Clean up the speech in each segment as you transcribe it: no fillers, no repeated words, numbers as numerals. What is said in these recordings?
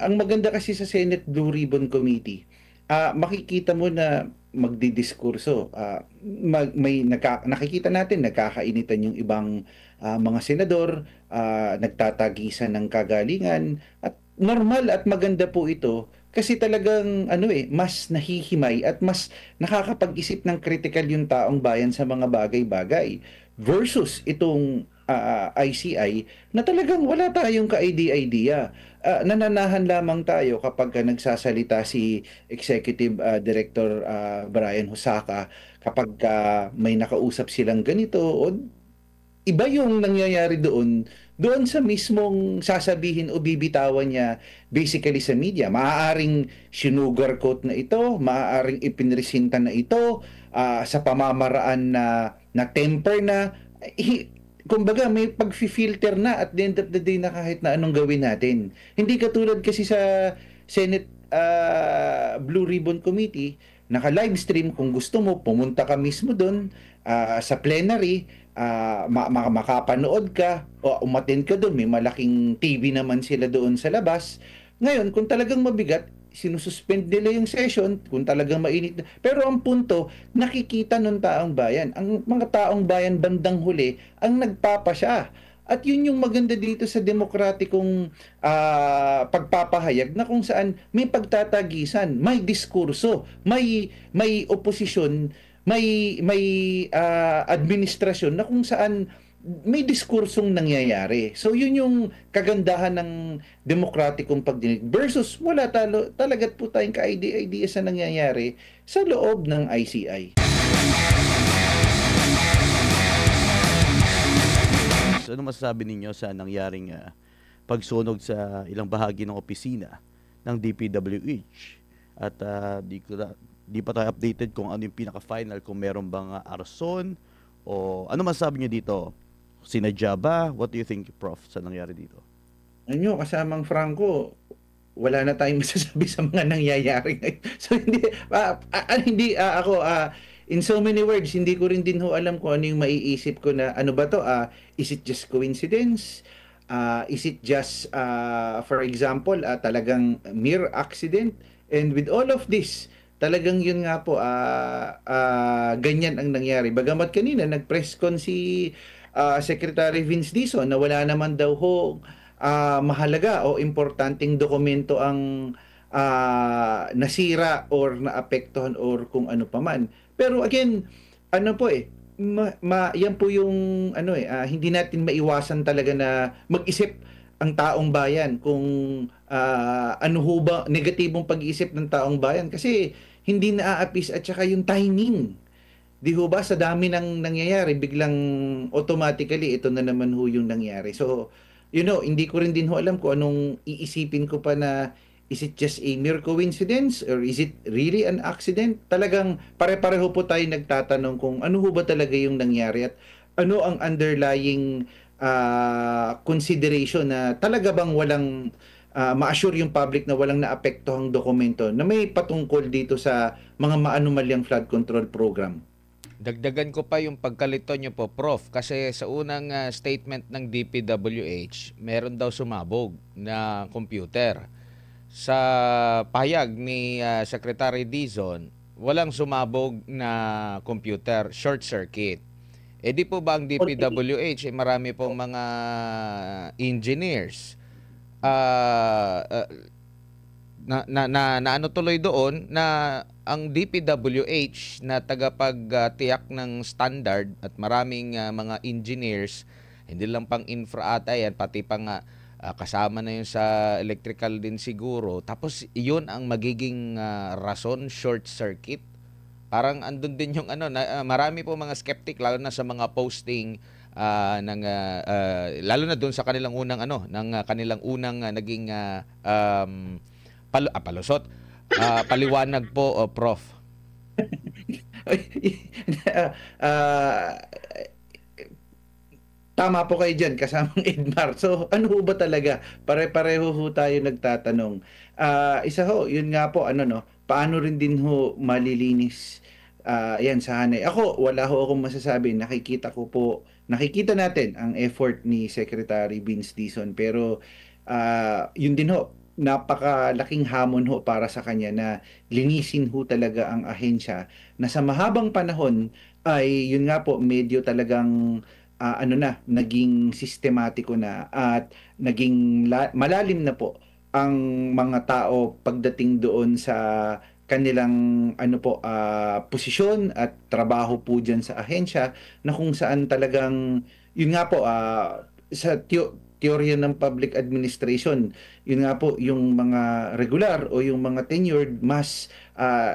ang maganda kasi sa Senate Blue Ribbon Committee, makikita mo na magdidiskurso. Nakikita natin nagkakainitan yung ibang mga senador, nagtatagisan ng kagalingan, at normal at maganda po ito kasi talagang mas nahihimay at mas nakakapag-isip ng critical yung taong bayan sa mga bagay-bagay versus itong ICI na talagang wala tayong ka-idea-idea. Nananahan lamang tayo kapag nagsasalita si Executive Director Brian Hosaka kapag may nakausap silang ganito o iba yung nangyayari doon sa mismong sasabihin o bibitawan niya basically sa media. Maaaring sinugarcoat na ito, maaaring ipinresinta na ito sa pamamaraan na temper na kumbaga may pag-filter na at the end of the day na kahit na anong gawin natin. Hindi katulad kasi sa Senate Blue Ribbon Committee, naka-live stream kung gusto mo, pumunta ka mismo doon sa plenary, makapanood ka o umattend ka doon, may malaking TV naman sila doon sa labas. Ngayon, kung talagang mabigat, sinususpend nila yung session kung talagang mainit. Pero ang punto, nakikita ng taong bayan. Ang mga taong bayan bandang huli ang nagpapasya. At yun yung maganda dito sa demokratikong pagpapahayag na kung saan may pagtatagisan, may diskurso, may oposisyon, may administrasyon na kung saan may diskursong nangyayari. So yun yung kagandahan ng demokratikong pagdinig versus wala talaga po tayong ka-idea sa nangyayari sa loob ng ICI. So, ano masasabi ninyo sa nangyaring pagsunog sa ilang bahagi ng opisina ng DPWH? At di pa tayo updated kung ano yung pinaka-final, kung meron bang arason o ano masasabi niyo dito? Sinadya ba? What do you think, Prof, sa nangyari dito? Ano, kasamang Franco, wala na tayong masasabi sa mga nangyayari ngayon. So in so many words, hindi ko rin din ho alam kung ano yung maiisip ko na ano ba to, is it just coincidence? Is it just for example, talagang mere accident? And with all of this, talagang yun nga po, ganyan ang nangyari. Bagamat kanina nag-press con si Secretary Vince Dizon na wala naman daw ho mahalaga o importanteng dokumento ang nasira or naapektuhan or kung ano paman. Pero again, ano po yan po yung hindi natin maiwasan talaga na mag-isip ang taong bayan kung ano ho ba negatibong pag-iisip ng taong bayan kasi hindi naaapis at saka yung timing. Di ho ba sa dami ng nangyayari biglang automatically ito na naman ho yung nangyari. So, hindi ko rin din ho alam kung anong iisipin ko pa na is it just a mere coincidence or is it really an accident? Talagang pare-pareho po tayo nagtatanong kung ano ho ba talaga yung nangyari at ano ang underlying consideration na talaga bang walang ma-assure yung public na walang naapektuhang dokumento na may patungkol dito sa mga maanumalyang flood control program. Dagdagan ko pa yung pagkalito nyo po, Prof. Kasi sa unang statement ng DPWH, meron daw sumabog na computer. Sa pahayag ni Secretary Dizon, walang sumabog na computer, short circuit. Eh di po ba ang DPWH, marami pong mga engineers na ano tuloy doon na ang DPWH na tagapagtiyak ng standard at maraming mga engineers, hindi lang pang infra ata yan, pati pang kasama na yun sa electrical din siguro. Tapos yun ang magiging rason, short circuit. Parang andun din yung marami po mga skeptic lalo na sa mga posting lalo na doon sa kanilang unang kanilang unang naging palusot. Paliwanag po, Prof. Tama po kayo dyan, kasamang Edmar. So, ano ho ba talaga? Pare-pareho ho tayo nagtatanong. Isa ho, yun nga po, paano rin din ho malilinis yan sa hanay. Ako, wala ho akong masasabi. Nakikita natin ang effort ni Secretary Vince Dizon. Pero, yun din ho, napakalaking hamon ho para sa kanya na linisin ho talaga ang ahensya na sa mahabang panahon ay yun nga po medyo talagang ano na naging sistematiko na at naging malalim na po ang mga tao pagdating doon sa kanilang posisyon at trabaho po diyan sa ahensya na kung saan talagang yun nga po sa teorya ng public administration, yun nga po yung mga regular o yung mga tenured mas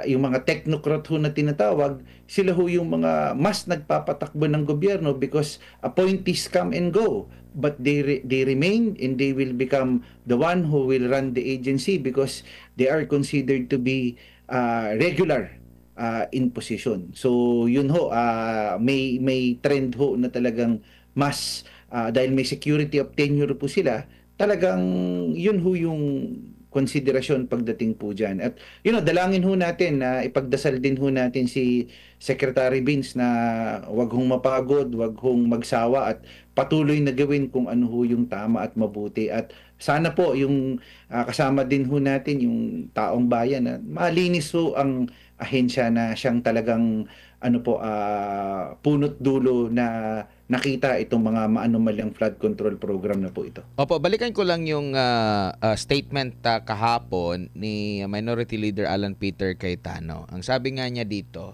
yung mga technocrat ho na tinatawag, sila ho yung mga mas nagpapatakbo ng gobyerno because appointees come and go, but they remain and they will become the one who will run the agency because they are considered to be regular in position. So yun ho, may trend ho na talagang mas dahil may security of tenure po sila, talagang yun ho yung konsiderasyon pagdating po dyan. At dalangin ho natin na ipagdasal din ho natin si Secretary Vince na wag hong mapagod, wag hong magsawa at patuloy na gawin kung ano ho yung tama at mabuti. At sana po yung kasama din ho natin yung taong bayan na malinis ho ang ahensya na siyang talagang punot dulo na nakita itong mga maanumalyang flood control program na po ito. Opo, balikan ko lang yung statement kahapon ni Minority Leader Alan Peter Cayetano. Ang sabi nga niya dito,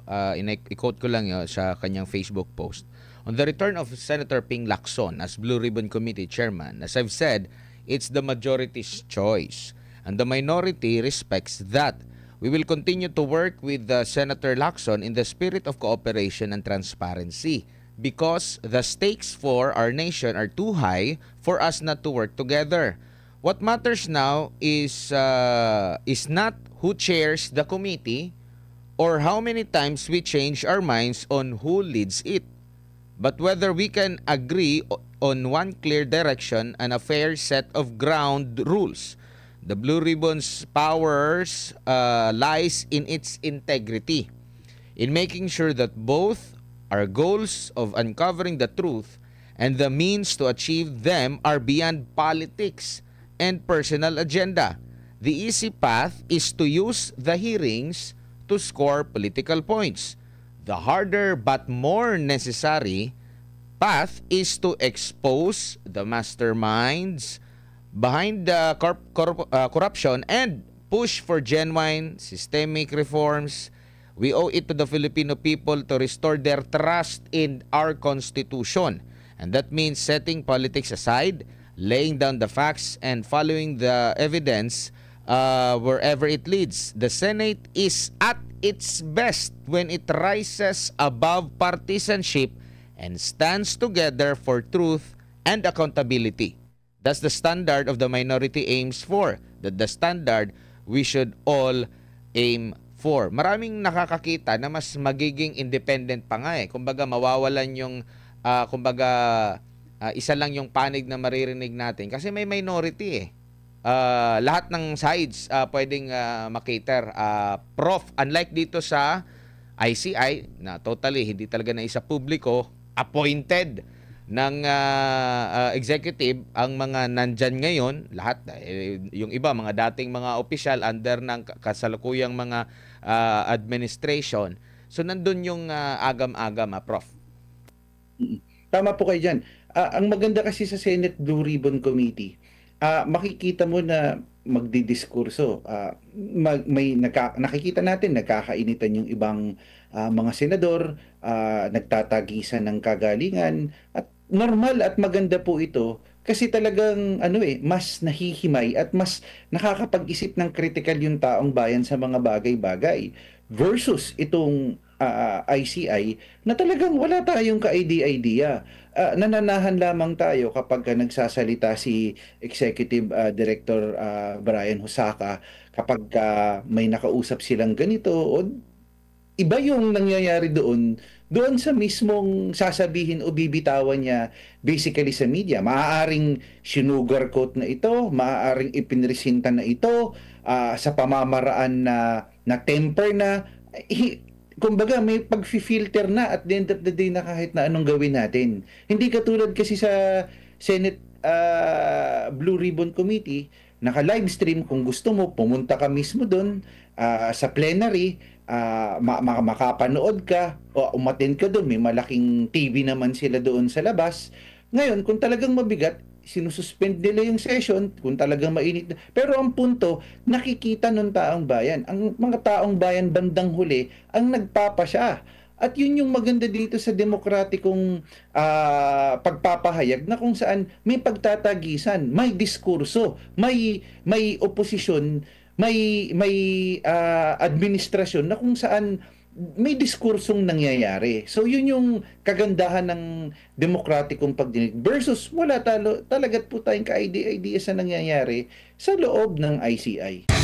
i-quote ko lang yun sa kanyang Facebook post. On the return of Senator Ping Lacson as Blue Ribbon Committee Chairman, as I've said, it's the majority's choice. And the minority respects that. We will continue to work with Senator Lacson in the spirit of cooperation and transparency. Because the stakes for our nation are too high for us not to work together. What matters now is not who chairs the committee or how many times we change our minds on who leads it, but whether we can agree on one clear direction and a fair set of ground rules. The Blue Ribbon's powers lies in its integrity, in making sure that both our goals of uncovering the truth and the means to achieve them are beyond politics and personal agenda. The easy path is to use the hearings to score political points. The harder but more necessary path is to expose the masterminds behind the corruption and push for genuine systemic reforms. We owe it to the Filipino people to restore their trust in our Constitution. And that means setting politics aside, laying down the facts, and following the evidence wherever it leads. The Senate is at its best when it rises above partisanship and stands together for truth and accountability. That's the standard of the minority aims for. That the standard we should all aim for. Maraming nakakakita na mas magiging independent pa nga eh. Kumbaga mawawalan yung isa lang yung panig na maririnig natin kasi may minority eh. Lahat ng sides pwedeng makater. Prof, unlike dito sa ICI na totally hindi talaga na isa publiko, appointed ng executive ang mga nandyan ngayon, lahat, yung iba, mga dating mga opisyal under ng kasalukuyang mga administration. So, nandun yung agam-agam, Prof. Tama po kayo dyan. Ang maganda kasi sa Senate Blue Ribbon Committee, makikita mo na magdidiskurso. Nakikita natin, nagkakainitan yung ibang mga senador, nagtatagisan ng kagalingan, at normal at maganda po ito kasi talagang mas nahihimay at mas nakakapag-isip ng critical yung taong bayan sa mga bagay-bagay versus itong ICI na talagang wala tayong ka-idea. Nananahan lamang tayo kapag nagsasalita si Executive Director Brian Hosaka kapag may nakausap silang ganito o iba yung nangyayari doon sa mismong sasabihin o bibitawan niya basically sa media. Maaaring sinugarcoat na ito, maaaring ipinresinta na ito sa pamamaraan na temper na kumbaga may pag-filter na at the end of the day na kahit na anong gawin natin. Hindi katulad kasi sa Senate Blue Ribbon Committee naka-live stream. Kung gusto mo, pumunta ka mismo doon sa plenary, makapanood ka o umattend ka doon. May malaking TV naman sila doon sa labas. Ngayon, kung talagang mabigat, sinususpend nila yung session kung talagang mainit. Pero ang punto, nakikita ng taong bayan. Ang mga taong bayan bandang huli ang nagpapasya. At yun yung maganda dito sa demokratikong pagpapahayag na kung saan may pagtatagisan, may diskurso, may oposisyon, may administrasyon na kung saan may diskursong nangyayari. So yun yung kagandahan ng demokratikong pagdinig versus wala talaga po tayong ka-idea sa nangyayari sa loob ng ICI.